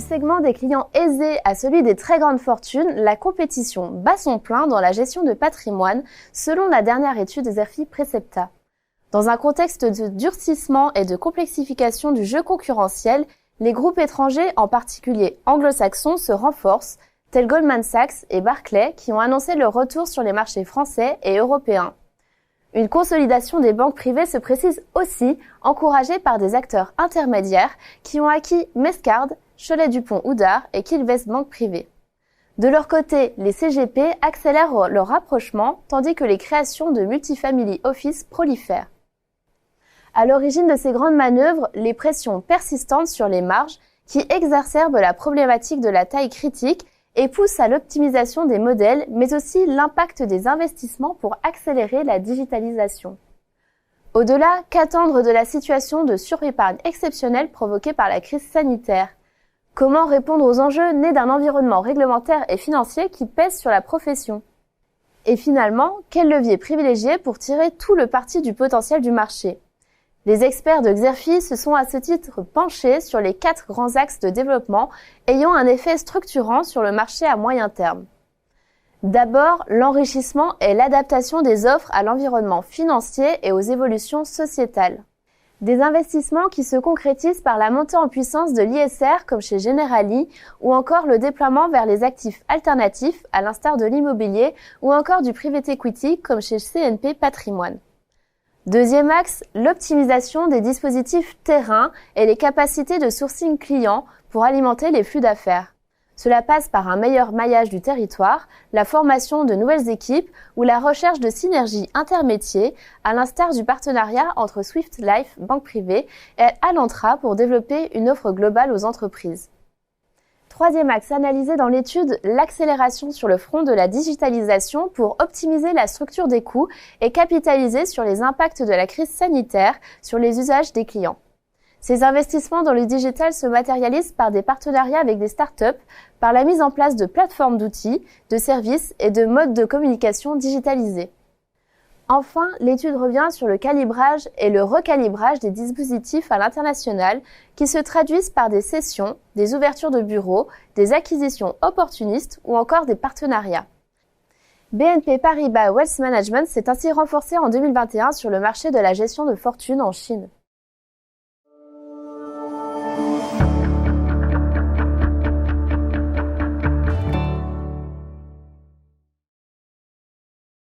segment des clients aisés à celui des très grandes fortunes, la compétition bat son plein dans la gestion de patrimoine, selon la dernière étude des RFI Precepta. Dans un contexte de durcissement et de complexification du jeu concurrentiel, les groupes étrangers, en particulier anglo-saxons, se renforcent, tels Goldman Sachs et Barclays, qui ont annoncé leur retour sur les marchés français et européens. Une consolidation des banques privées se précise aussi, encouragée par des acteurs intermédiaires qui ont acquis Mescard, Cholet-Dupont-Oudard et Quilvest Banque Privée. De leur côté, les CGP accélèrent leur rapprochement, tandis que les créations de multifamily office prolifèrent. À l'origine de ces grandes manœuvres, les pressions persistantes sur les marges qui exacerbent la problématique de la taille critique et poussent à l'optimisation des modèles, mais aussi l'impact des investissements pour accélérer la digitalisation. Au-delà, qu'attendre de la situation de surépargne exceptionnelle provoquée par la crise sanitaire? Comment répondre aux enjeux nés d'un environnement réglementaire et financier qui pèse sur la profession? Et finalement, quel levier privilégier pour tirer tout le parti du potentiel du marché? Les experts de Xerfi se sont à ce titre penchés sur les 4 grands axes de développement ayant un effet structurant sur le marché à moyen terme. D'abord, l'enrichissement et l'adaptation des offres à l'environnement financier et aux évolutions sociétales. Des investissements qui se concrétisent par la montée en puissance de l'ISR comme chez Generali ou encore le déploiement vers les actifs alternatifs à l'instar de l'immobilier ou encore du private equity comme chez CNP Patrimoine. Deuxième axe, l'optimisation des dispositifs terrain et les capacités de sourcing client pour alimenter les flux d'affaires. Cela passe par un meilleur maillage du territoire, la formation de nouvelles équipes ou la recherche de synergies intermétiers, à l'instar du partenariat entre Swift Life, banque privée, et Alantra pour développer une offre globale aux entreprises. Troisième axe analysé dans l'étude, l'accélération sur le front de la digitalisation pour optimiser la structure des coûts et capitaliser sur les impacts de la crise sanitaire sur les usages des clients. Ces investissements dans le digital se matérialisent par des partenariats avec des startups, par la mise en place de plateformes d'outils, de services et de modes de communication digitalisés. Enfin, l'étude revient sur le calibrage et le recalibrage des dispositifs à l'international qui se traduisent par des cessions, des ouvertures de bureaux, des acquisitions opportunistes ou encore des partenariats. BNP Paribas Wealth Management s'est ainsi renforcé en 2021 sur le marché de la gestion de fortune en Chine.